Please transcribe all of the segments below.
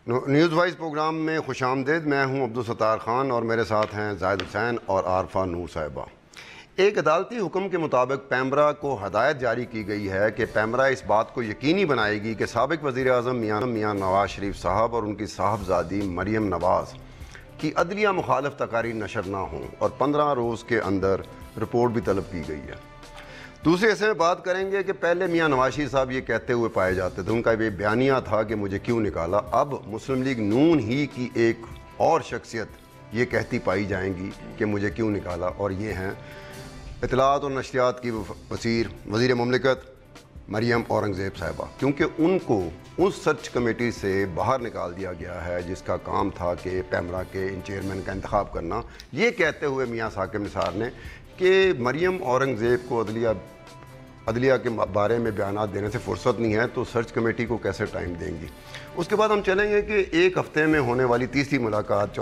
News wise programme میں خوش آمدید. میں ہوں عبدالستار خان اور میرے ساتھ ہیں زاہد حسین اور عارفہ نور صاحبہ. ایک عدالتی حکم کے مطابق پیمرا کو ہدایت جاری کی گئی ہے کہ پیمرا اس بات کو یقینی بنائے گی کہ سابق وزیر اعظم میاں نواز شریف صاحب اور ان کی صاحبزادی مریم نواز کی عدلیہ مخالف تقاریر نشر نہ ہوں اور 15 روز کے اندر رپورٹ بھی طلب کی گئی ہے. دوسرے حصے میں بات کریں گے کہ پہلے میاں نواز شریف صاحب یہ کہتے ہوئے پائے جاتے تھے, ان کا یہ بیانیہ تھا کہ مجھے کیوں نکالا. اب مسلم لیگ نون ہی کی ایک اور شخصیت یہ کہتی پائی جائیں گی کہ مجھے کیوں نکالا, اور یہ ہیں اطلاعات اور نشریات کی وزیر مملکت مریم اورنگزیب صاحبہ, کیونکہ ان کو اس سرچ کمیٹی سے باہر نکال دیا گیا ہے جس کا کام تھا کہ پیمرا کے ان چیئرمین کا انتخاب کرنا. یہ کہتے ہوئے میاں ثاقب نثار نے کہ مریم اورنگزیب کو عدلیہ کے بارے میں بیانات دینے سے فرصت نہیں ہے, تو سرچ کمیٹی کو کیسے ٹائم دیں گی. اس کے بعد ہم چلیں گے کہ ایک ہفتے میں ہونے والی تیسری ملاقات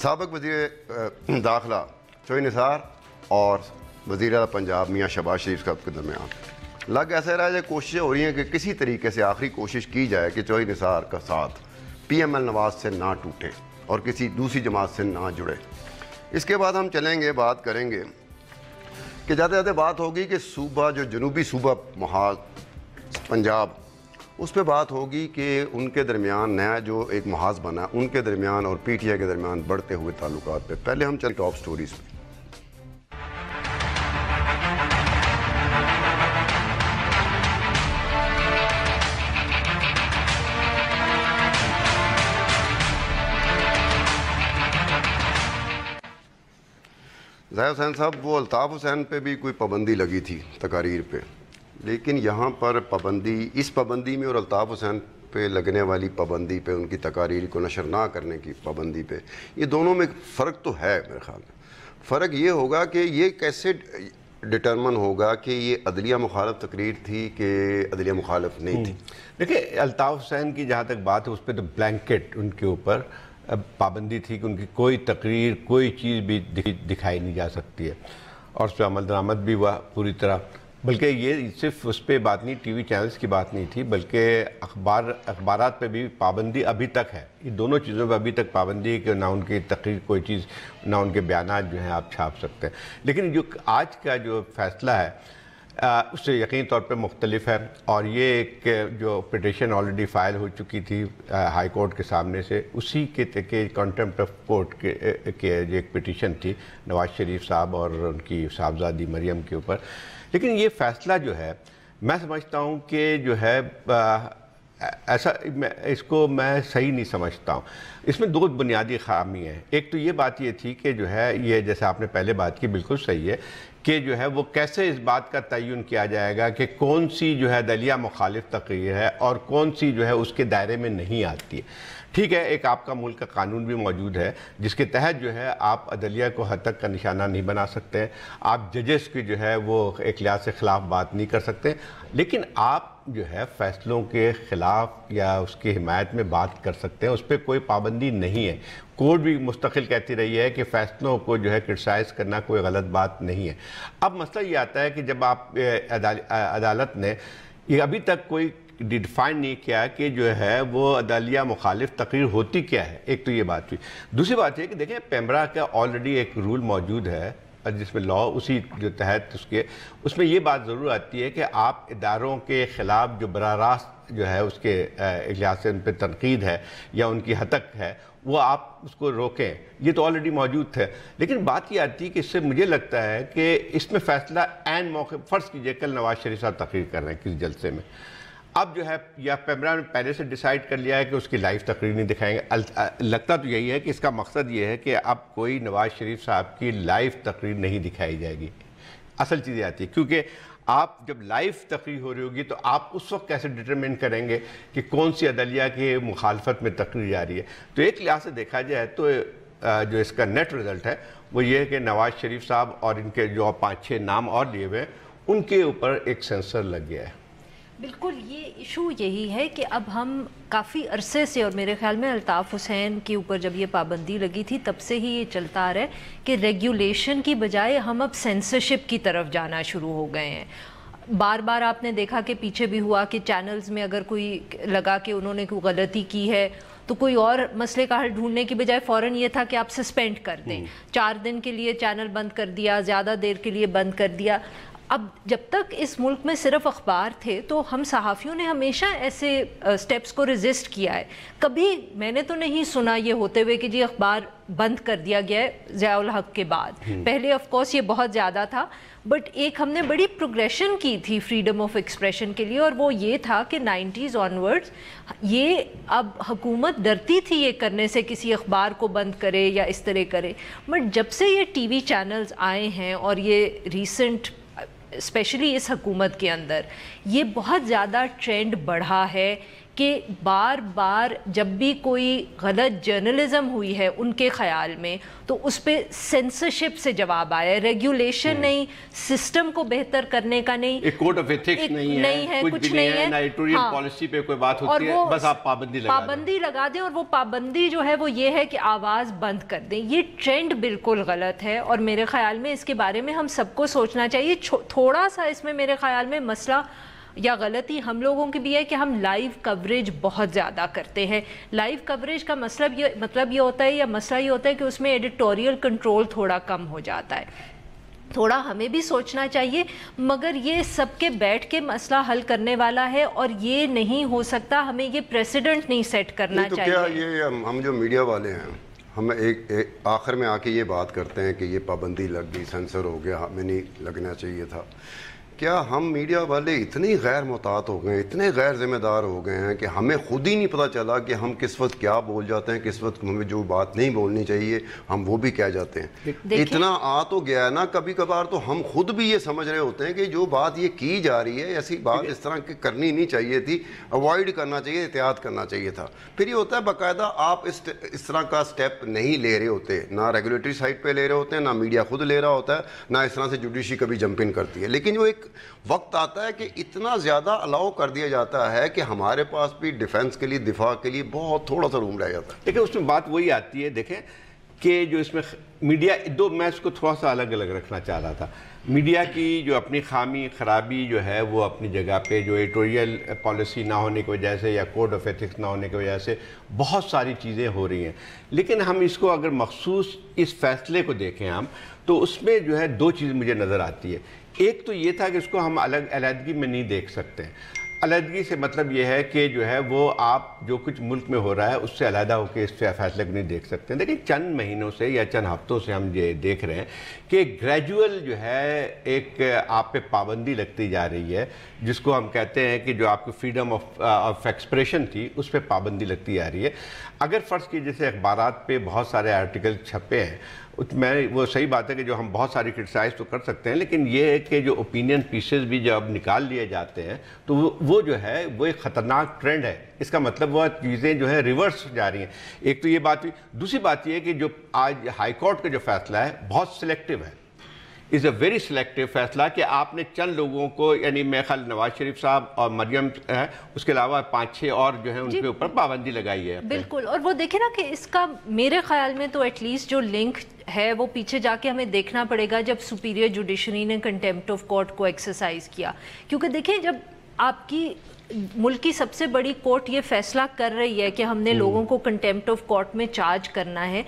سابق وزیر داخلہ چوہی نثار اور وزیر اعلیٰ پنجاب میاں شہباز شریف صاحب کے درمیان. لگ ایسا رہا ہے, کوششیں ہو رہی ہیں کہ کسی طریقے سے آخری کوشش کی جائے کہ چوہی نثار کا ساتھ پی ایم ایل نواز سے نہ ٹوٹے اور کسی دوسری جماعت سے نہ جڑے. اس کے بعد ہم چلیں گے, بات کریں گے کہ جاتے جاتے بات ہوگی کہ صوبہ جو جنوبی صوبہ محاذ پنجاب, اس پہ بات ہوگی کہ ان کے درمیان نیا جو ایک محاذ بنا ان کے درمیان اور پی ٹی آئی کے درمیان بڑھتے ہوئے تعلقات پہ. پہلے ہم چلیں ٹاپ سٹوریز پہ. زاہد حسین صاحب, وہ الطاف حسین پہ بھی کوئی پابندی لگی تھی تقاریر پہ, لیکن یہاں پر اس پابندی میں اور الطاف حسین پہ لگنے والی پابندی پہ, ان کی تقاریر کو نشر نہ کرنے کی پابندی پہ, یہ دونوں میں فرق تو ہے میرے خیال میں. فرق یہ ہوگا کہ یہ کیسے ڈٹرمن ہوگا کہ یہ عدلیہ مخالف تقریر تھی کہ عدلیہ مخالف نہیں تھی. دیکھیں, الطاف حسین کی جہاں تک بات ہے اس پہ تو بلینکٹ ان کے اوپر پابندی تھی کہ ان کی کوئی تقریر کوئی چیز بھی دکھائی نہیں جا سکتی ہے, اور اس پہ عمل درآمد بھی ہوا پوری طرح. بلکہ یہ صرف اس پہ بات نہیں, ٹی وی چینلز کی بات نہیں تھی, بلکہ اخبارات پہ بھی پابندی ابھی تک ہے. یہ دونوں چیزوں پہ ابھی تک پابندی ہے کہ نہ ان کی تقریر کوئی چیز, نہ ان کے بیانات جو ہیں آپ چھاپ سکتے ہیں. لیکن جو آج کا جو فیصلہ ہے اس سے یقینی طور پہ مختلف ہے, اور یہ ایک جو پٹیشن آلریڈی فائل ہو چکی تھی ہائی کورٹ کے سامنے سے, اسی کے کنٹمپٹ آف کورٹ کے جو ایک پٹیشن تھی نواز شریف صاحب اور ان کی صاحبزادی مریم کے اوپر. لیکن یہ فیصلہ جو ہے میں سمجھتا ہوں کہ جو ہے ایسا اس کو میں صحیح نہیں سمجھتا ہوں. اس میں دو بنیادی خامی ہیں. ایک تو یہ بات یہ تھی کہ جو ہے یہ جیسے آپ نے پہلے بات کی بالکل صحیح ہے کہ جو ہے وہ کیسے اس بات کا تعین کیا جائے گا کہ کون سی جو ہے عدلیہ مخالف تقریر ہے اور کون سی جو ہے اس کے دائرے میں نہیں آتی ہے. ٹھیک ہے, ایک آپ کا ملک کا قانون بھی موجود ہے جس کے تحت جو ہے آپ عدلیہ کو حد تک کا نشانہ نہیں بنا سکتے, آپ ججز کی جو ہے وہ ایک لحاظ سے خلاف بات نہیں کر سکتے, لیکن آپ جو ہے فیصلوں کے خلاف یا اس کی حمایت میں بات کر سکتے ہیں, اس پہ کوئی پابندی نہیں ہے. کورٹ بھی مستقل کہتی رہی ہے کہ فیصلوں کو جو ہے کرٹیسائز کرنا کوئی غلط بات نہیں ہے. اب مسئلہ یہ آتا ہے کہ جب آپ عدالت نے یہ ابھی تک کوئی ڈیفائن نہیں کیا کہ جو ہے وہ عدلیہ مخالف تقریر ہوتی کیا ہے. ایک تو یہ بات ہوئی. دوسری بات یہ کہ دیکھیں پیمرا کا آلریڈی ایک رول موجود ہے جس میں لاء اسی جو تحت اس میں یہ بات ضرور آتی ہے کہ آپ اداروں کے خلاف جو براہ راست جو ہے اس کے لحاظ سے ان پہ تنقید ہے یا ان کی ہتک ہے وہ آپ اس کو روکیں, یہ تو آلریڈی موجود ہے. لیکن بات یہ آتی ہے کہ اس سے مجھے لگتا ہے کہ اس میں فیصلہ عین موقع, فرض کیجئے کل نواز شریف صاحب تقریر کر رہے ہیں کسی جلسے میں, اب جو ہے یا پیمرا نے پہلے سے ڈیسائیڈ کر لیا ہے کہ اس کی لائیو تقریر نہیں دکھائیں گے. لگتا تو یہی ہے کہ اس کا مقصد یہ ہے کہ اب کوئی نواز شریف صاحب کی لائیو تقریر نہیں دکھائی جائے گی. اصل چیزیں آتی ہے کیونکہ آپ جب لائیو تقریر ہو رہی ہوگی تو آپ اس وقت کیسے ڈٹرمن کریں گے کہ کون سی عدلیہ کی مخالفت میں تقریر جا رہی ہے. تو ایک لحاظ سے دیکھا جائے تو جو اس کا نیٹ رزلٹ ہے وہ یہ ہے کہ نواز شریف صاحب اور ان کے جو 5-6 نام اور لیے ہوئے ان کے اوپر ایک سینسر لگ گیا ہے. بالکل, یہ ایشو یہی ہے کہ اب ہم کافی عرصے سے, اور میرے خیال میں الطاف حسین کے اوپر جب یہ پابندی لگی تھی تب سے ہی یہ چلتا آ رہا ہے کہ ریگولیشن کی بجائے ہم اب سینسرشپ کی طرف جانا شروع ہو گئے ہیں. بار بار آپ نے دیکھا کہ پیچھے بھی ہوا کہ چینلز میں اگر کوئی لگا کہ انہوں نے کوئی غلطی کی ہے تو کوئی اور مسئلے کا حل ڈھونڈنے کی بجائے فوراً یہ تھا کہ آپ سسپینڈ کر دیں، 4 دن کے لیے چینل بند کر دیا، زیادہ دیر کے لیے بند کر دیا۔ اب جب تک اس ملک میں صرف اخبار تھے تو ہم صحافیوں نے ہمیشہ ایسے سٹیپس کو ریزسٹ کیا ہے، کبھی میں نے تو نہیں سنا یہ ہوتے ہوئے کہ جی اخبار بند کر دیا گیا ہے ضیاء الحق کے بعد۔ پہلے آف کورس یہ بہت زیادہ تھا، بٹ ایک ہم نے بڑی پروگریشن کی تھی فریڈم آف ایکسپریشن کے لیے، اور وہ یہ تھا کہ 90s آنورڈز یہ اب حکومت ڈرتی تھی یہ کرنے سے کسی اخبار کو بند کرے یا اس طرح کرے، بٹ جب سے یہ ٹی وی چینلز آئے ہیں اور یہ ریسنٹ اسپیشلی اس حکومت کے اندر یہ بہت زیادہ ٹرینڈ بڑھا ہے کہ بار بار جب بھی کوئی غلط جرنلزم ہوئی ہے ان کے خیال میں تو اس پہ سینسرشپ سے جواب آیا ہے، ریگولیشن نہیں، سسٹم کو بہتر کرنے کا نہیں، ایک کوڈ آف ایتھکس نہیں ہے، کچھ نہیں ہے، نہ ایڈیٹوریل پالیسی پہ کوئی بات ہوتی ہے، بس آپ پابندی لگا دیں، اور وہ پابندی جو ہے وہ یہ ہے کہ آواز بند کر دیں۔ یہ ٹرینڈ بالکل غلط ہے، اور میرے خیال میں اس کے بارے میں ہم سب کو سوچنا چاہیے۔ تھوڑا سا اس میں میرے خیال میں مسئلہ یا غلطی ہم لوگوں کی بھی ہے کہ ہم لائیو کوریج بہت زیادہ کرتے ہیں۔ لائیو کوریج کا مطلب یہ ہوتا ہے یا مسئلہ یہ ہوتا ہے کہ اس میں ایڈیٹوریل کنٹرول تھوڑا کم ہو جاتا ہے، تھوڑا ہمیں بھی سوچنا چاہیے، مگر یہ سب کے بیٹھ کے مسئلہ حل کرنے والا ہے اور یہ نہیں ہو سکتا، ہمیں یہ پریسیڈنٹ نہیں سیٹ کرنا چاہیے۔ تو کیا یہ ہم جو میڈیا والے ہیں ہم ایک آخر میں آ کے یہ بات کرتے ہیں کہ یہ پابندی لگ گئی، سینسر ہو گیا، ہمیں نہیں لگنا چاہیے تھا، کیا ہم میڈیا والے اتنے غیر محتاط ہو گئے ہیں، اتنے غیر ذمہ دار ہو گئے ہیں کہ ہمیں خود ہی نہیں پتہ چلا کہ ہم کس وقت کیا بول جاتے ہیں، کس وقت ہمیں جو بات نہیں بولنی چاہیے ہم وہ بھی کہہ جاتے ہیں؟ اتنا آ تو گیا ہے نا کبھی کبھار تو ہم خود بھی یہ سمجھ رہے ہوتے ہیں کہ جو بات یہ کی جا رہی ہے ایسی بات اس طرح کی کرنی نہیں چاہیے تھی، اوائڈ کرنا چاہیے، احتیاط کرنا چاہیے تھا۔ پھر یہ ہوتا ہے باقاعدہ آپ اس طرح کا سٹیپ نہیں لے رہے ہوتے، نہ ریگولیٹری سائٹ پہ لے رہے ہوتے ہیں، نہ میڈیا خود لے رہا ہوتا ہے، نہ اس طرح سے جوڈیشری کبھی جمپ ان کرتی ہے، لیکن جو ایک وقت آتا ہے کہ اتنا زیادہ الاؤ کر دیا جاتا ہے کہ ہمارے پاس بھی ڈیفنس کے لیے، دفاع کے لیے بہت تھوڑا سا روم رہ جاتا ہے۔ دیکھیں اس میں بات وہی آتی ہے، دیکھیں کہ جو اس میں میڈیا میں اس کو تھوڑا سا الگ رکھنا چاہ رہا تھا۔ میڈیا کی جو اپنی خامی خرابی جو ہے وہ اپنی جگہ پہ، جو ایڈیٹوریل پالیسی نہ ہونے کی وجہ سے یا کوڈ آف ایتھکس نہ ہونے کی وجہ سے بہت ساری چیزیں ہو رہی ہیں، لیکن ہم اس کو اگر مخصوص اس فیصلے کو دیکھیں ہم تو اس میں جو ہے 2 چیز مجھے نظر آتی ہے۔ ایک تو یہ تھا کہ اس کو ہم علیحدگی میں نہیں دیکھ سکتے، علیحدگی سے مطلب یہ ہے کہ جو ہے وہ آپ جو کچھ ملک میں ہو رہا ہے اس سے علیحدہ ہو کے اس فیصلے کو نہیں دیکھ سکتے، لیکن چند مہینوں سے یا چند ہفتوں سے ہم یہ دیکھ رہے ہیں کہ گریجول جو ہے ایک آپ پہ پابندی لگتی جا رہی ہے، جس کو ہم کہتے ہیں کہ جو آپ کی فریڈم آف ایکسپریشن تھی اس پہ پابندی لگتی جا رہی ہے۔ اگر فرض کی جیسے اخبارات پہ بہت سارے آرٹیکل چھپے ہیں، وہ صحیح بات ہے کہ جو ہم بہت ساری کرٹیسائز تو کر سکتے ہیں، لیکن یہ ہے کہ جو اوپینین پیسز بھی جب نکال لیے جاتے ہیں تو وہ جو ہے وہ ایک خطرناک ٹرینڈ ہے۔ اس کا مطلب وہ چیزیں جو ہے ریورس جا رہی ہیں۔ ایک تو یہ بات ہوئی، دوسری بات یہ ہے کہ جو آج ہائی کورٹ کا جو فیصلہ ہے بہت سلیکٹیو ہے، از اے ویری سلیکٹیو فیصلہ کہ آپ نے چند لوگوں کو، یعنی میرے خیال نواز شریف صاحب اور مریم ہے، اس کے علاوہ 5-6 اور جو ہیں ان کے اوپر پابندی لگائی ہے۔ بالکل، اور وہ دیکھیں نا کہ اس کا میرے خیال میں تو ایٹ لیسٹ جو لنک ہے وہ پیچھے جا کے ہمیں دیکھنا پڑے گا جب سپیریئر جوڈیشری نے کنٹیمپٹ آف کورٹ کو ایکسرسائز کیا، کیونکہ دیکھیں جب آپ کی ملک کی سب سے بڑی کورٹ یہ فیصلہ کر رہی ہے کہ ہم نے لوگوں کو کنٹیمپٹ آف کورٹ میں چارج کرنا ہے،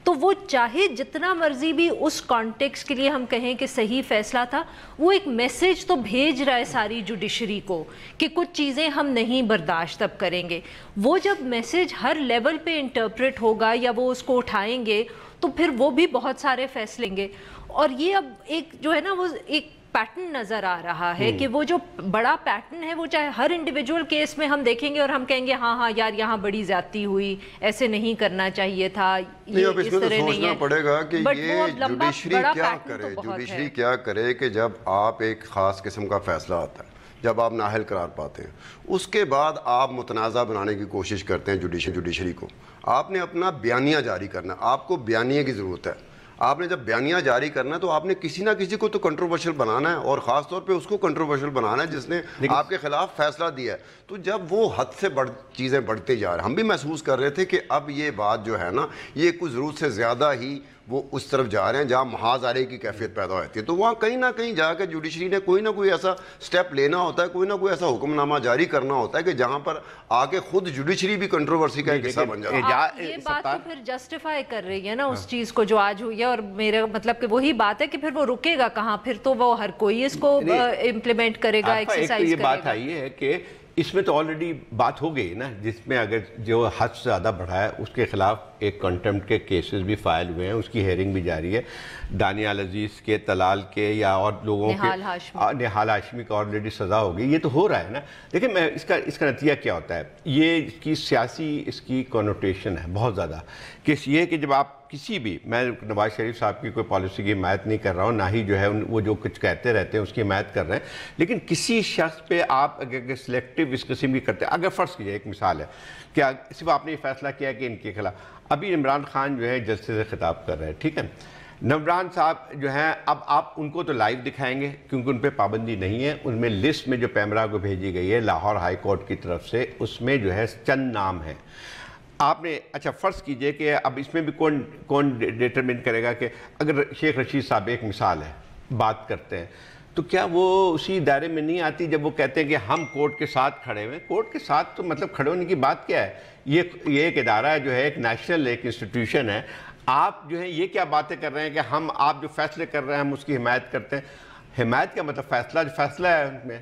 تو وہ چاہے جتنا مرضی بھی اس کانٹیکس کے لیے ہم کہیں کہ صحیح فیصلہ تھا، وہ ایک میسیج تو بھیج رہا ہے ساری جوڈیشری کو کہ کچھ چیزیں ہم نہیں برداشت اب کریں گے۔ وہ جب میسیج ہر لیول پہ انٹرپریٹ ہوگا یا وہ اس کو اٹھائیں گے تو پھر وہ بھی بہت سارے فیصلے لیں گے، اور یہ اب ایک جو ہے نا وہ ایک پیٹرن نظر آ رہا ہے کہ وہ جو بڑا پیٹرن ہے وہ چاہے ہر انڈیویجول کیس میں ہم دیکھیں گے اور ہم کہیں گے ہاں یار یہاں بڑی زیادتی ہوئی، ایسے نہیں کرنا چاہیے تھا، یہ اس طرح نہیں ہے۔ سوچنا پڑے گا کہ یہ جوڈیشری کیا کرے، جوڈیشری کیا کرے کہ جب آپ ایک خاص قسم کا فیصلہ آتا ہے، جب آپ نااہل قرار پاتے ہیں، اس کے بعد آپ متنازع بنانے کی کوشش کرتے ہیں جوڈیشری کو، آپ نے اپنا بیانیہ جاری کرنا، آپ کو بیانیے کی ضرورت ہے۔ آپ نے جب بیانیہ جاری کرنا ہے تو آپ نے کسی نہ کسی کو تو کنٹروورشل بنانا ہے، اور خاص طور پہ اس کو کنٹروورشل بنانا ہے جس نے آپ کے خلاف فیصلہ دیا ہے۔ تو جب وہ حد سے چیزیں بڑھتے جا رہے ہیں، ہم بھی محسوس کر رہے تھے کہ اب یہ بات جو ہے نا یہ کچھ ضرورت سے زیادہ ہی وہ اس طرف جا رہے ہیں جہاں محاذ آرے کی کیفیت پیدا ہوتی ہے. تو وہاں کہیں نہ کہیں جا کے جوڈیشری نے کوئی نہ کوئی ایسا سٹیپ لینا ہوتا ہے, کوئی نہ کوئی ایسا حکم نامہ جاری کرنا ہوتا ہے کہ جہاں پر آ کے خود جوڈیشری بھی کنٹروورسی کا ایک حصہ بن جاتا ہے. یہ بات تو پھر جسٹیفائی کر رہی ہے نا اس چیز کو جو آج ہوئی ہے, اور میرا مطلب کہ وہی بات ہے کہ پھر وہ رکے گا کہاں, پھر تو وہ ہر کوئی اس کو امپلیمنٹ کرے گا, ایکسرسائز کرے گا. یہ بات آئی ہے کہ اس میں تو آلریڈی بات ہو گئی نا, جس میں اگر جو حد سے زیادہ بڑھا ہے اس کے خلاف ایک کنٹمپٹ کے کیسز بھی فائل ہوئے ہیں, اس کی ہیئرنگ بھی جاری ہے. دانیال عزیز کے, طلال کے یا اور لوگوں کے, نہال ہاشمی کا آلریڈی سزا ہو گئی. یہ تو ہو رہا ہے نا. لیکن میں اس کا نتیجہ کیا ہوتا ہے, یہ اس کی سیاسی اس کی کنوٹیشن ہے بہت زیادہ, کہ یہ کہ جب آپ کسی بھی, میں نواز شریف صاحب کی کوئی پالیسی کی حمایت نہیں کر رہا ہوں, نہ ہی جو ہے وہ جو کچھ کہتے رہتے ہیں اس کی حمایت کر رہے ہیں, لیکن کسی شخص پہ آپ اگر سلیکٹیو اس قسم کی کرتے ہیں, اگر فرض کیجیے ایک مثال ہے کہ صرف آپ نے یہ فیصلہ کیا کہ ان کے خلاف, ابھی عمران خان جو ہے جلسے سے خطاب کر رہے ہیں, ٹھیک ہے, عمران صاحب جو ہیں اب آپ ان کو تو لائیو دکھائیں گے کیونکہ ان پہ پابندی نہیں ہے. ان میں لسٹ میں جو پیمرا کو بھیجی گئی ہے لاہور ہائی کورٹ کی طرف سے, اس میں جو ہے چند نام ہیں. آپ نے اچھا فرض کیجئے کہ اب اس میں بھی کون ڈیٹرمن کرے گا کہ اگر شیخ رشید صاحب ایک مثال ہے بات کرتے ہیں, تو کیا وہ اسی دائرے میں نہیں آتی جب وہ کہتے ہیں کہ ہم کورٹ کے ساتھ کھڑے ہوئے. کورٹ کے ساتھ تو مطلب کھڑے ہونے کی بات کیا ہے, یہ ایک ادارہ ہے جو ہے ایک نیشنل ایک انسٹیٹیوشن ہے. آپ جو ہے یہ کیا باتیں کر رہے ہیں کہ ہم آپ جو فیصلے کر رہے ہیں ہم اس کی حمایت کرتے ہیں. حمایت کا مطلب فیصلہ ہے ان میں,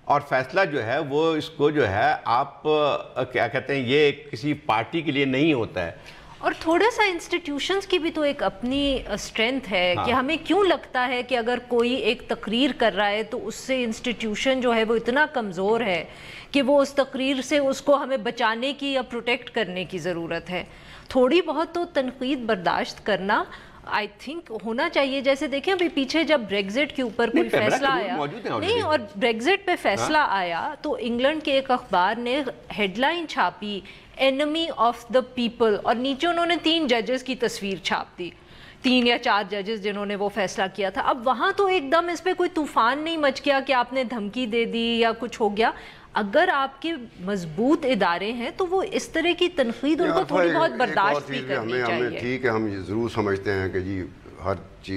اور فیصلہ جو ہے وہ اس کو جو ہے آپ کیا کہتے ہیں یہ کسی پارٹی کے لیے نہیں ہوتا ہے. اور تھوڑا سا انسٹیٹیوشنز کی بھی تو ایک اپنی اسٹرینتھ ہے کہ ہمیں کیوں لگتا ہے کہ اگر کوئی ایک تقریر کر رہا ہے تو اس سے انسٹیٹیوشن جو ہے وہ اتنا کمزور ہے کہ وہ اس تقریر سے اس کو ہمیں بچانے کی یا پروٹیکٹ کرنے کی ضرورت ہے. تھوڑی بہت تو تنقید برداشت کرنا آئی تھنک ہونا چاہیے. جیسے دیکھیں ابھی پیچھے جب بریگزٹ کے اوپر کوئی فیصلہ آیا نہیں, اور بریگزٹ پہ فیصلہ آیا تو انگلینڈ کے ایک اخبار نے ہیڈ لائن چھاپی اینمی آف دا پیپل, اور نیچے انہوں نے 3 ججز کی تصویر چھاپ دی, 3 یا 4 ججز جنہوں نے وہ فیصلہ کیا تھا. اب وہاں تو ایک دم اس پہ کوئی طوفان نہیں مچ گیا کہ آپ نے دھمکی دے دی یا کچھ ہو گیا. اگر آپ کے مضبوط ادارے ہیں تو وہ اس طرح کی تنقید ان کو تھوڑی بہت برداشت بھی کرنی چاہیے. ٹھیک ہے, ہم یہ ضرور سمجھتے ہیں کہ جی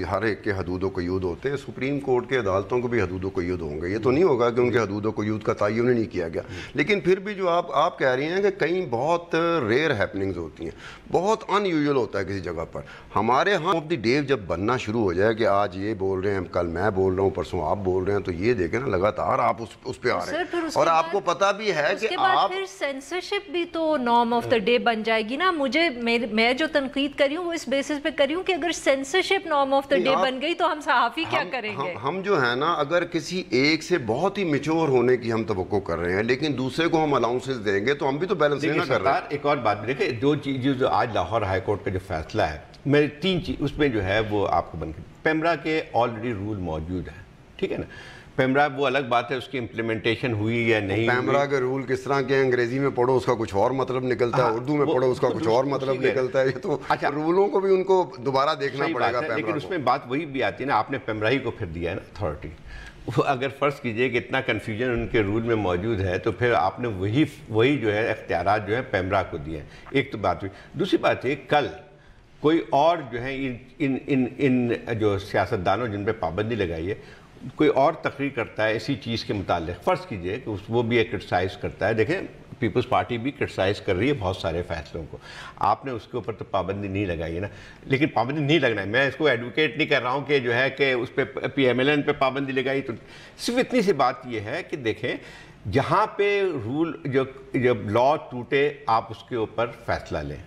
ہر ایک کے حدود و قیود ہوتے ہیں. سپریم کورٹ کے عدالتوں کو بھی حدود و قیود ہوں گے, یہ تو نہیں ہوگا کہ ان کے حدود و قیود کا تعین ہی نہیں کیا گیا. لیکن پھر بھی جو آپ کہہ رہی ہیں کہ کئی بہت ریئر ہیپننگز ہوتی ہیں, بہت ان یوزول ہوتا ہے کسی جگہ پر. ہمارے ہاں آف دی ڈے جب بننا شروع ہو جائے کہ آج یہ بول رہے ہیں, کل میں بول رہا ہوں, پرسوں آپ بول رہے ہیں, تو یہ دیکھیں نا لگاتار آپ اس پہ آ رہے ہیں, اور آپ کو پتہ بھی ہے کہ آپ پھر سینسرشپ بھی تو نارم آف دا ڈے بن جائے گی نا. میں جو تنقید کری ہوں وہ اس بیسس پہ کری ہوں کہ اگر censorship norm of the day بن گئی تو ہم صحافی کیا کریں گے. ہم جو ہے نا اگر کسی ایک سے بہت ہی میچور ہونے کی ہم توقع کر رہے ہیں لیکن دوسرے کو ہم الاؤنسز دیں گے تو ہم بھی تو بیلنس نہیں کر رہے ہیں. ایک اور بات بھی دیکھیں, جو چیز جو آج لاہور ہائی کورٹ کا جو فیصلہ ہے, میرے 3 چیز اس میں جو ہے وہ آپ کو بن کے پیمرا کے آلریڈی رول موجود ہیں, ٹھیک ہے نا. پیمرا وہ الگ بات ہے اس کی امپلیمنٹیشن ہوئی یا نہیں. پیمرا کے رول کس طرح کے انگریزی میں پڑھو اس کا کچھ اور مطلب نکلتا ہے, اردو میں پڑھو اس کا کچھ اور مطلب نکلتا ہے. یہ تو رولوں کو بھی ان کو دوبارہ دیکھنا پڑے گا. لیکن اس میں بات وہی بھی آتی ہے نا, آپ نے پیمرا ہی کو پھر دیا ہے نا اتھارٹی. اگر فرض کیجئے کہ اتنا کنفیوژن ان کے رول میں موجود ہے تو پھر آپ نے وہی جو ہے اختیارات جو ہے پیمرا کو دیے ہیں. ایک تو بات ہوئی. دوسری بات ہے کل کوئی اور جو ہے ان جو سیاستدانوں جن پہ پابندی لگائی ہے, کوئی اور تقریر کرتا ہے اسی چیز کے متعلق, فرض کیجئے کہ وہ بھی ایک کرٹیسائز کرتا ہے. دیکھیں پیپلز پارٹی بھی کرٹیسائز کر رہی ہے بہت سارے فیصلوں کو, آپ نے اس کے اوپر تو پابندی نہیں لگائی ہے نا. لیکن پابندی نہیں لگنا ہے, میں اس کو ایڈوکیٹ نہیں کر رہا ہوں کہ جو ہے کہ اس پہ پی ایم ایل این پہ پابندی لگائی. تو صرف اتنی سی بات یہ ہے کہ دیکھیں جہاں پہ رول جب لا ٹوٹے آپ اس کے اوپر فیصلہ لیں,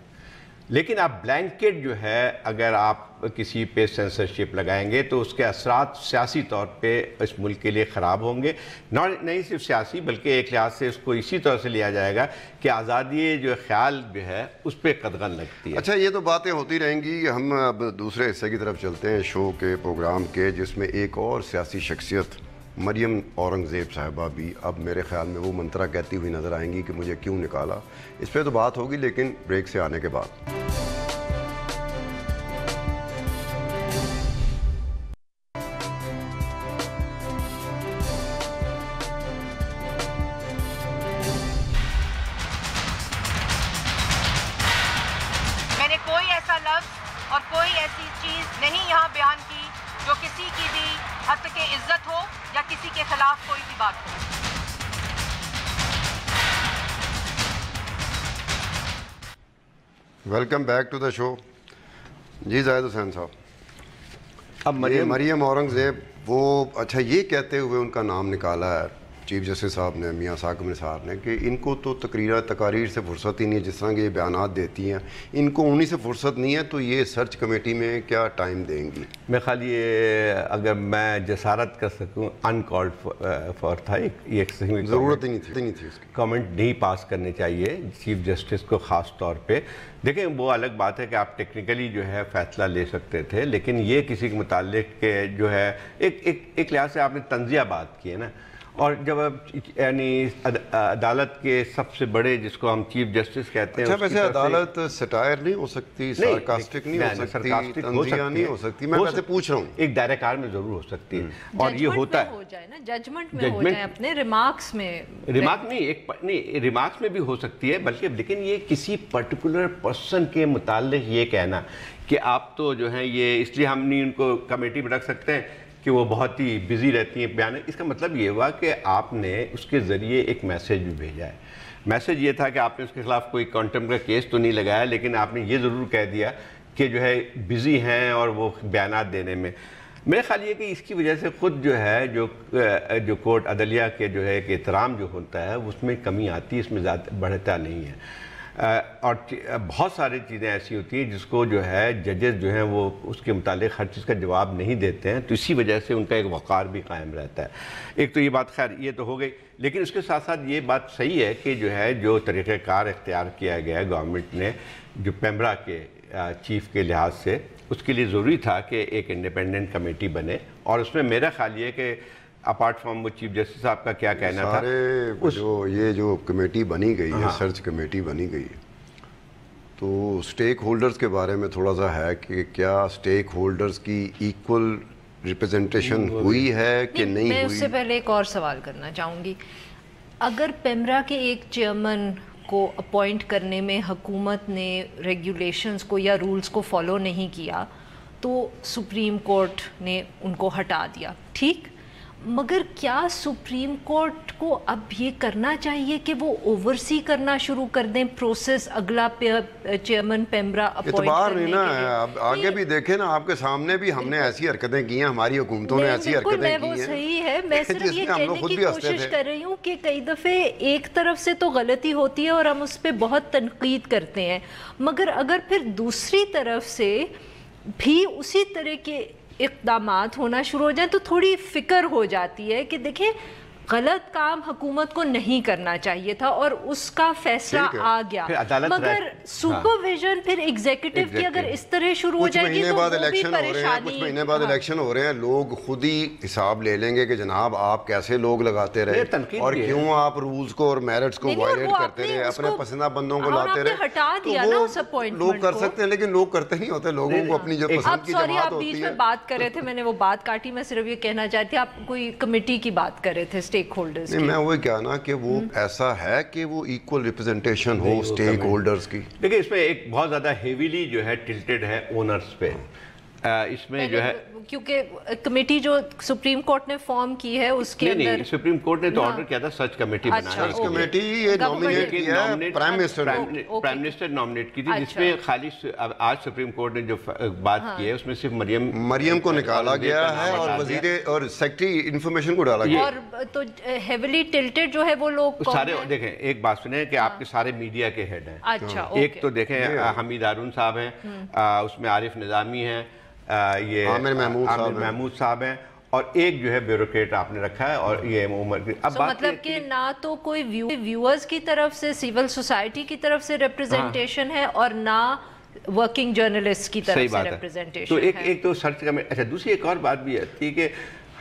لیکن آپ بلینکٹ جو ہے اگر آپ کسی پہ سینسرشپ لگائیں گے تو اس کے اثرات سیاسی طور پہ اس ملک کے لیے خراب ہوں گے. نہیں صرف سیاسی بلکہ ایک لحاظ سے اس کو اسی طرح سے لیا جائے گا کہ آزادی جو خیال جو ہے اس پہ قدغن لگتی ہے. اچھا یہ تو باتیں ہوتی رہیں گی. ہم اب دوسرے حصے کی طرف چلتے ہیں شو کے پروگرام کے, جس میں ایک اور سیاسی شخصیت مریم اورنگزیب صاحبہ بھی اب میرے خیال میں وہ منترا کہتی ہوئی نظر آئیں گی کہ مجھے کیوں نکالا. اس پہ تو بات ہوگی لیکن بریک سے آنے کے بعد. میں نے کوئی ایسا لفظ اور کوئی ایسی چیز نہیں یہاں بیان کی جو کسی کی بھی حد کے عزت ہو یا کسی کے خلاف کوئی بھی بات ہو. ویلکم بیک ٹو دا شو. جی زاہد حسین صاحب, اب مریم اورنگزیب وہ اچھا یہ کہتے ہوئے ان کا نام نکالا ہے چیف جسٹس صاحب نے, میاں ثاقب نثار نے, کہ ان کو تو تقاریر سے فرصت ہی نہیں ہے, جس طرح کے یہ بیانات دیتی ہیں ان کو انہی سے فرصت نہیں ہے, تو یہ سرچ کمیٹی میں کیا ٹائم دیں گی؟ میں خالی یہ اگر میں جسارت کر سکوں انکالڈ فار تھا, یہ ضرورت ہی نہیں تھی اس کی. کامنٹ نہیں پاس کرنے چاہیے چیف جسٹس کو خاص طور پہ. دیکھیں وہ الگ بات ہے کہ آپ ٹیکنیکلی جو ہے فیصلہ لے سکتے تھے, لیکن یہ کسی کے متعلق کے جو ہے ایک لحاظ سے آپ نے تنزیہ بات کی ہے نا, اور جب یعنی عدالت کے سب سے بڑے جس کو ہم چیف جسٹس کہتے ہیں. اچھا ویسے عدالت سٹائر نہیں ہو سکتی, سارکاسٹک نہیں ہو سکتی, تنزیہ نہیں ہو سکتی, میں ویسے پوچھ رہا ہوں. ایک دائرہ کار میں ضرور ہو سکتی ہے, اور یہ ہوتا ہے ججمنٹ میں ہو جائے, اپنے ریمارکس میں, ریمارکس میں بھی ہو سکتی ہے, بلکہ لیکن یہ کسی پرٹیکولر پرسن کے متعلق یہ کہنا کہ آپ تو جو ہے یہ اس لیے ہم نہیں ان کو کمیٹی میں رکھ سکتے ہیں کہ وہ بہت ہی بزی رہتی ہیں بیان, اس کا مطلب یہ ہوا کہ آپ نے اس کے ذریعے ایک میسیج بھی بھیجا ہے. میسیج یہ تھا کہ آپ نے اس کے خلاف کوئی کانٹمپٹ کا کیس تو نہیں لگایا, لیکن آپ نے یہ ضرور کہہ دیا کہ جو ہے بزی ہیں اور وہ بیانات دینے میں. میرا خیال یہ کہ اس کی وجہ سے خود جو ہے جو کورٹ عدلیہ کے جو ہے کہ احترام جو ہوتا ہے اس میں کمی آتی ہے, اس میں زیادہ بڑھتا نہیں ہے. اور بہت ساری چیزیں ایسی ہوتی ہیں جس کو جو ہے ججز جو ہیں وہ اس کے متعلق ہر چیز کا جواب نہیں دیتے ہیں, تو اسی وجہ سے ان کا ایک وقار بھی قائم رہتا ہے. ایک تو یہ بات خیر یہ تو ہو گئی, لیکن اس کے ساتھ ساتھ یہ بات صحیح ہے کہ جو ہے جو طریقہ کار اختیار کیا گیا ہے گورنمنٹ نے جو پیمرا کے چیف کے لحاظ سے, اس کے لیے ضروری تھا کہ ایک انڈیپینڈنٹ کمیٹی بنے, اور اس میں میرا خیال یہ کہ اپارٹ فرام وہ چیف جسٹس صاحب کا کیا کہنا تھا, یہ جو کمیٹی بنی گئی ہے, سرچ کمیٹی بنی گئی ہے, تو سٹیک ہولڈرز کے بارے میں تھوڑا سا ہے کہ کیا سٹیک ہولڈرز کی ایکول ریپرزنٹیشن ہوئی ہے کہ نہیں ہوئی؟ میں اس سے پہلے ایک اور سوال کرنا چاہوں گی. اگر پیمرا کے ایک چیئرمین کو اپوائنٹ کرنے میں حکومت نے ریگولیشنز کو یا رولز کو فالو نہیں کیا تو سپریم کورٹ نے ان کو ہٹا دیا, ٹھیک, مگر کیا سپریم کورٹ کو اب یہ کرنا چاہیے کہ وہ اوورسی کرنا شروع کر دیں پروسیس اگلا چیئرمین پیمرا اپوائنٹ اعتبار نہیں نا, اب آگے بھی دیکھیں نا, آپ کے سامنے بھی ہم نے ایسی حرکتیں کی ہیں, ہماری حکومتوں نے ایسی حرکتیں کی ہیں. وہ صحیح ہے, میں صرف یہ کہنے کی کوشش کر رہی ہوں کہ کئی دفعے ایک طرف سے تو غلطی ہوتی ہے اور ہم اس پہ بہت تنقید کرتے ہیں, مگر اگر پھر دوسری طرف سے بھی اسی طرح کے اقدامات ہونا شروع ہو جائیں تو تھوڑی فکر ہو جاتی ہے کہ دیکھیں غلط کام حکومت کو نہیں کرنا چاہیے تھا اور اس کا فیصلہ آ گیا, مگر سپرویژن پھر ایگزیکٹو کی اگر اس طرح شروع ہو جائے گی تو وہ بھی پریشانی. کچھ مہینے بعد الیکشن ہو رہے ہیں, لوگ خود ہی حساب لے لیں گے کہ جناب آپ کیسے لوگ لگاتے رہے اور کیوں آپ رولز کو اور میرٹس کو وائلیٹ کرتے رہے, اپنے پسندہ بندوں کو لاتے رہے. ہٹا دیا نا اس اپوائنٹمنٹ کو. لوگ کر سکتے ہیں لیکن لوگ کرتے نہیں ہوتے, لوگوں کو اپنی جو پسند کی جماعت ہوتی ہے. بیچ میں بات کر رہے تھے, میں نے وہ بات کاٹی, میں صرف یہ کہنا چاہتی ہوں آپ کوئی کمیٹی کی بات کر رہے تھے اسٹیک ہولڈرز کی. میں وہی کہنا کہ وہ ایسا ہے کہ وہ ایکول ریپرزنٹیشن ہو اسٹیک ہولڈرز کی. دیکھیں اس میں ایک بہت زیادہ ہیویلی جو ہے ٹلٹڈ ہے اونرز پہ, اس میں جو ہے کیونکہ کمیٹی جو سپریم کورٹ نے فارم کی ہے اس کے اندر نہیں, سپریم کورٹ نے تو آرڈر کیا تھا سرچ کمیٹی بنانا. سرچ کمیٹی یہ نومینیٹ کیا ہے پرائم منسٹر نومینیٹ کی تھی, جس میں خالی آج سپریم کورٹ نے جو بات کی ہے اس میں صرف مریم کو نکالا گیا ہے اور وزیر اور سیکرٹری انفارمیشن کو ڈالا گیا. اور تو ہیویلی ٹلٹڈ جو ہے وہ لوگ سارے, دیکھیں ایک بات سنیں کہ آپ کے سارے میڈیا کے ہیڈ ہیں. اچھا, ایک تو دیکھیں حمید ہارون صاحب ہیں, اس میں عارف نظامی ہیں, یہ عامر محمود صاحب ہیں, اور ایک جو ہے بیوروکریٹ آپ نے رکھا ہے, اور یہ عمر. اب مطلب کہ نہ تو کوئی ویورز کی طرف سے, سیول سوسائٹی کی طرف سے ریپرزنٹیشن ہے اور نہ ورکنگ جرنلسٹ کی طرف سے ریپرزنٹیشن ہے. تو ایک تو سرچ کا. اچھا دوسری ایک اور بات بھی آتی ہے کہ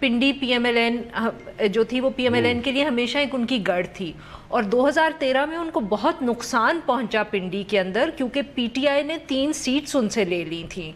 پنڈی PMLN جو تھی وہ PMLN کے لیے ہمیشہ ایک ان کی گڑھ تھی، اور 2013 میں ان کو بہت نقصان پہنچا پنڈی کے اندر، کیونکہ PTI نے 3 سیٹس ان سے لے لی تھیں.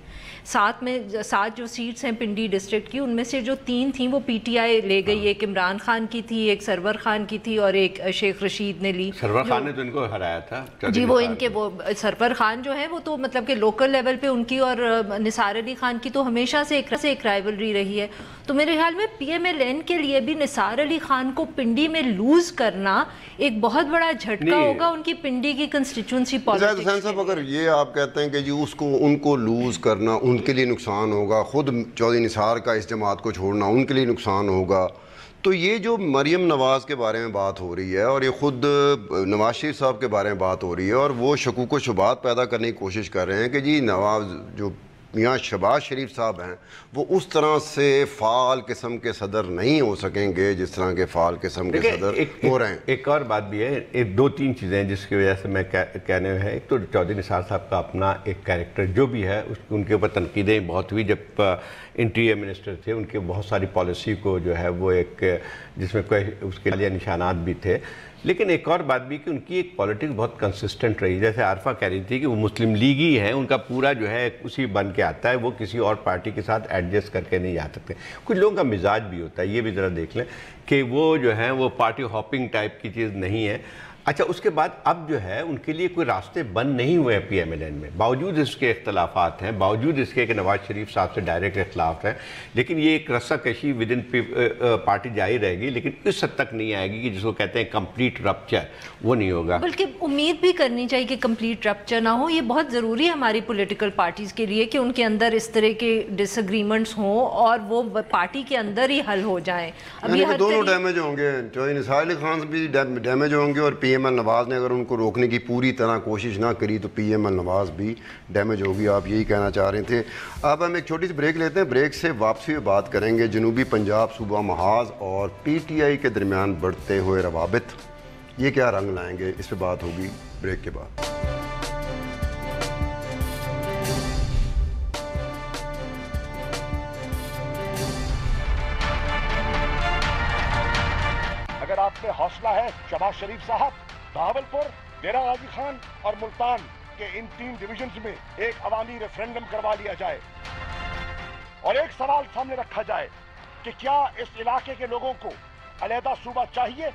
7 جو سیٹس ہیں پنڈی ڈسٹرکٹ کی، ان میں سے جو 3 تھیں وہ PTI لے گئی. ایک عمران خان کی تھی، ایک سرور خان کی تھی، اور ایک شیخ رشید نے لی. سرور خان نے تو ان کو ہرایا تھا جی، وہ ان کے وہ سرور خان جو ہیں وہ تو مطلب کہ لوکل لیول پہ ان کی اور نثار علی خان کی تو ہمیشہ سے ایک رائیولری رہی ہے. تو میرے خیال میں PMLN کے لیے بھی نثار علی خان کو پنڈی میں لوز کرنا ایک بہت بڑا جھٹکا ہوگا ان کی پنڈی کی کنسٹیچوئنسی پالیٹکس. حسین صاحب، اگر یہ آپ کہتے ہیں کہ جی ان کو لوز کرنا ان کے لیے نقصان ہوگا، خود چودھری نثار کا اس جماعت کو چھوڑنا ان کے لیے نقصان ہوگا، تو یہ جو مریم نواز کے بارے میں بات ہو رہی ہے اور یہ خود نواز شریف صاحب کے بارے میں بات ہو رہی ہے، اور وہ شکوک و شبہات پیدا کرنے کی کوشش کر رہے ہیں کہ جی نواز جو میاں شہباز شریف صاحب ہیں وہ اس طرح سے فعال قسم کے صدر نہیں ہو سکیں گے جس طرح کے فعال قسم کے صدر ہو رہے ہیں. ایک اور بات بھی ہے، 2-3 چیزیں ہیں جس کی وجہ سے میں کہنے میں ہے. ایک تو چودھری نثار صاحب کا اپنا ایک کیریکٹر جو بھی ہے، ان کے اوپر تنقیدیں بہت ہوئی جب انٹیریئر منسٹر تھے. ان کے بہت ساری پالیسی کو جو ہے وہ ایک جس میں کوئی اس کے لیے نشانات بھی تھے. لیکن ایک اور بات بھی کہ ان کی ایک پالیٹکس بہت کنسسٹنٹ رہی. جیسے عارفہ کہہ رہی تھی کہ وہ مسلم لیگی ہیں، ان کا پورا جو ہے اسی بن کے آتا ہے، وہ کسی اور پارٹی کے ساتھ ایڈجسٹ کر کے نہیں جا سکتے. کچھ لوگوں کا مزاج بھی ہوتا ہے، یہ بھی ذرا دیکھ لیں کہ وہ جو ہیں وہ پارٹی ہاپنگ ٹائپ کی چیز نہیں ہے. اچھا، اس کے بعد اب جو ہے ان کے لیے کوئی راستے بند نہیں ہوئے ہیں PMLN میں، باوجود اس کے اختلافات ہیں، باوجود اس کے کہ نواز شریف صاحب سے ڈائریکٹ اختلاف ہیں. لیکن یہ ایک رسہ کشی ود ان پارٹی جاری رہے گی، لیکن اس حد تک نہیں آئے گی کہ جس کو کہتے ہیں کمپلیٹ رپچر، وہ نہیں ہوگا. بلکہ امید بھی کرنی چاہیے کہ کمپلیٹ رپچر نہ ہو. یہ بہت ضروری ہے ہماری پولیٹیکل پارٹیز کے لیے کہ ان کے اندر اس طرح کے ڈس ایگریمنٹس ہوں اور وہ پارٹی کے اندر ہی حل ہو جائیں. ابھی دونوں ڈیمیج ہوں گے، چودھری نثار علی خان بھی ڈیمیج ہوں گے، اور PML نواز نے اگر ان کو روکنے کی پوری طرح کوشش نہ کری تو PML نواز بھی ڈیمیج ہوگی. آپ یہی کہنا چاہ رہے تھے. اب ہم ایک چھوٹی سی بریک لیتے ہیں، بریک سے واپسی میں بات کریں گے جنوبی پنجاب صوبہ محاذ اور PTI کے درمیان بڑھتے ہوئے روابط، یہ کیا رنگ لائیں گے، اس پہ بات ہوگی بریک کے بعد. اگر آپ میں حوصلہ ہے شہباز شریف صاحب، بہاولپور، ڈیرہ غازی خان اور ملتان کے ان 3 ڈویژنز میں ایک عوامی ریفرینڈم کروا لیا جائے اور ایک سوال سامنے رکھا جائے کہ کیا اس علاقے کے لوگوں کو علیحدہ صوبہ چاہیے.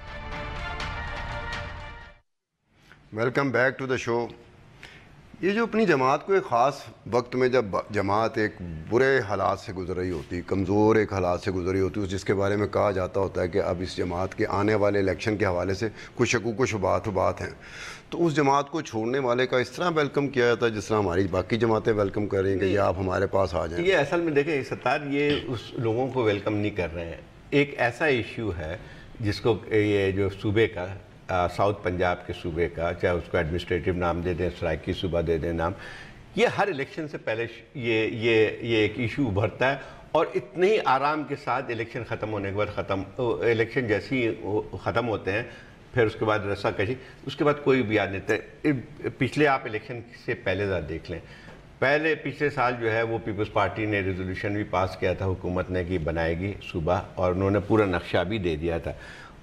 ویلکم بیک ٹو دا شو. یہ جو اپنی جماعت کو ایک خاص وقت میں جب جماعت ایک برے حالات سے گزر رہی ہوتی، کمزور ایک حالات سے گزر رہی ہوتی، جس کے بارے میں کہا جاتا ہوتا ہے کہ اب اس جماعت کے آنے والے الیکشن کے حوالے سے کچھ شکوک و شبہات ہیں، تو اس جماعت کو چھوڑنے والے کا اس طرح ویلکم کیا جاتا ہے جس طرح ہماری باقی جماعتیں ویلکم کر رہی ہیں کہ یہ آپ ہمارے پاس آ جائیں. یہ اصل میں دیکھیں ستار، یہ اس لوگوں کو ویلکم نہیں کر رہے ہیں. ایک ایسا ایشو ہے جس کو یہ جو صوبے کا ساؤتھ پنجاب کے صوبے کا، چاہے اس کو ایڈمنسٹریٹو نام دے دیں، سرائکی صوبہ دے دیں نام، یہ ہر الیکشن سے پہلے یہ ایک ایشو ابھرتا ہے، اور اتنے ہی آرام کے ساتھ الیکشن ختم ہونے کے بعد الیکشن جیسی ختم ہوتے ہیں، پھر اس کے بعد رسہ کشی، اس کے بعد کوئی بھی یاد نہیں تھا. پچھلے آپ الیکشن سے پہلے ذرا دیکھ لیں، پچھلے سال جو ہے وہ پیپلز پارٹی نے ریزولوشن بھی پاس کیا تھا حکومت نے کہ بنائے گی صوبہ، اور انہوں نے پورا نقشہ بھی دے دیا تھا.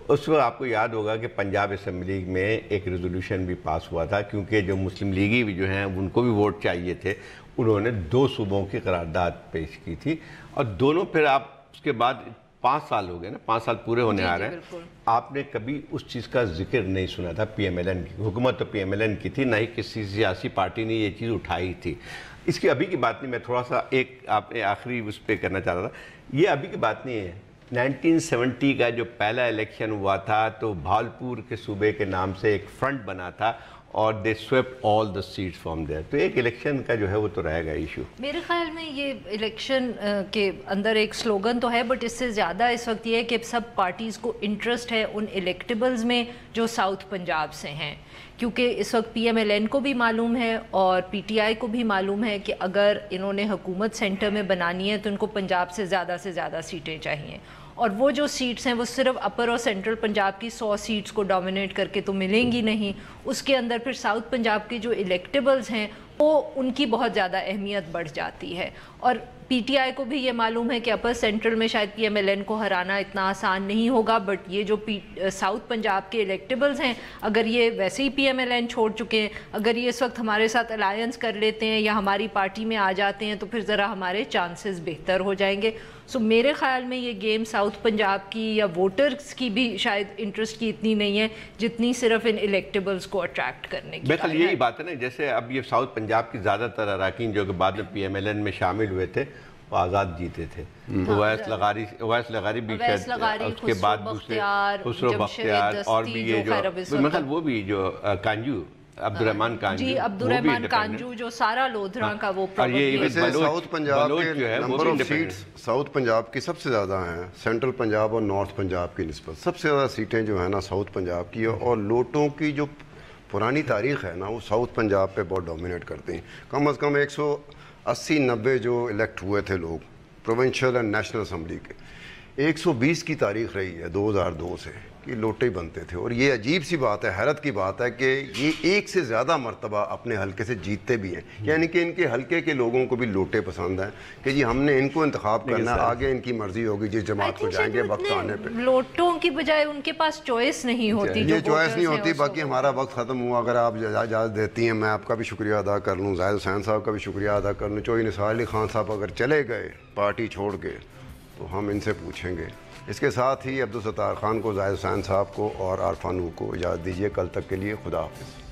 اس وقت آپ کو یاد ہوگا کہ پنجاب اسمبلی میں ایک ریزولوشن بھی پاس ہوا تھا، کیونکہ جو مسلم لیگی بھی جو ہیں ان کو بھی ووٹ چاہیے تھے. انہوں نے 2 صوبوں کی قرارداد پیش کی تھی، اور دونوں پھر آپ اس کے بعد 5 سال ہو گئے نا، 5 سال پورے ہونے آ رہے ہیں، آپ نے کبھی اس چیز کا ذکر نہیں سنا تھا. PMLN کی حکومت تو PMLN کی تھی، نہ ہی کسی سیاسی پارٹی نے یہ چیز اٹھائی تھی. اس کی ابھی کی بات نہیں، میں تھوڑا سا ایک آپ نے آخری اس پہ کرنا چاہ رہا تھا. یہ ابھی کی بات نہیں ہے. 1970 کا جو پہلا الیکشن ہوا تھا تو بھاولپور کے صوبے کے نام سے ایک فرنٹ بنا تھا، اور they swept all the seats from there. تو ایک الیکشن کا جو ہے وہ تو رہے گا ایشو. میرے خیال میں یہ الیکشن کے اندر ایک سلوگن تو ہے، بٹ اس سے زیادہ اس وقت یہ ہے کہ سب پارٹیز کو انٹرسٹ ہے ان الیکٹیبلز میں جو ساؤتھ پنجاب سے ہیں، کیونکہ اس وقت PMLN کو بھی معلوم ہے اور PTI کو بھی معلوم ہے کہ اگر انہوں نے حکومت سینٹر میں بنانی ہے تو ان کو پنجاب سے زیادہ سیٹیں چاہیے، اور وہ جو سیٹس ہیں وہ صرف اپر اور سینٹرل پنجاب کی 100 سیٹس کو ڈومینیٹ کر کے تو ملیں گی نہیں. اس کے اندر پھر ساؤتھ پنجاب کے جو الیکٹیبلز ہیں وہ ان کی بہت زیادہ اہمیت بڑھ جاتی ہے. اور پی ٹی آئی کو بھی یہ معلوم ہے کہ اپر سینٹرل میں شاید پی ایم ایل این کو ہرانا اتنا آسان نہیں ہوگا, بٹ یہ جو ساؤتھ پنجاب کے الیکٹیبلز ہیں, اگر یہ ویسے ہی پی ایم ایل این چھوڑ چکے ہیں, اگر یہ اس وقت ہمارے ساتھ الائنس کر لیتے ہیں یا ہماری پارٹی میں آ جاتے ہیں تو پھر ذرا ہمارے چانسز بہتر ہو جائیں گے. سو میرے خیال میں یہ گیم ساؤتھ پنجاب کی یا ووٹرز کی بھی شاید انٹرسٹ کی اتنی نہیں ہے جتنی صرف ان الیکٹیبلز کو اٹریکٹ کرنے کی. بالکل یہی بات ہے نا, جیسے اب یہ ساؤتھ پنجاب کی زیادہ تر اراکین جو کہ بعد میں پی ایم ایل این میں شامل ہوئے تھے وہ آزاد جیتے تھے. اویس لغاری بھی شاید, اس کے بعد دوسرے خسرو بختیار اور بھی یہ جو مثلا وہ بھی جو کانجو عبدالرحمان کانجو, جی عبدالرحمان کانجو جو سارا لودھراں کا وہ ساؤتھ پنجاب کے number of seats South Punjab کی سب سے زیادہ ہیں سینٹرل پنجاب اور نارتھ پنجاب کی نسبت. سب سے زیادہ سیٹیں جو ہیں نا ساؤتھ پنجاب کی, اور لوٹوں کی جو پرانی تاریخ ہے نا وہ ساؤتھ پنجاب پہ بہت ڈومینیٹ کرتے ہیں. کم از کم 180-90 جو الیکٹ ہوئے تھے لوگ پروونشل اینڈ نیشنل اسمبلی کے, 120 کی تاریخ رہی ہے 2002 سے کہ لوٹے بنتے تھے. اور یہ عجیب سی بات ہے, حیرت کی بات ہے کہ یہ ایک سے زیادہ مرتبہ اپنے حلقے سے جیتتے بھی ہیں. یعنی کہ ان کے حلقے کے لوگوں کو بھی لوٹے پسند ہیں کہ جی ہم نے ان کو انتخاب کرنا ہے, آگے ان کی مرضی ہوگی جس جماعت کو جائیں گے وقت آنے پہ. لوٹوں کی بجائے ان کے پاس چوائس نہیں ہوتی, یہ چوائس نہیں ہوتی. باقی ہمارا وقت ختم ہوا. اگر آپ اجازت دیتی ہیں میں آپ کا بھی شکریہ ادا کر لوں, زاہد حسین صاحب کا بھی شکریہ ادا کر لوں. چوہی نثار علی خان صاحب اگر چلے گئے پارٹی چھوڑ کے تو ہم ان سے پوچھیں گے. اس کے ساتھ ہی عبدالستار خان کو, زاہد حسین صاحب کو اور عارفہ نور کو اجازت دیجیے. کل تک کے لیے خدا حافظ.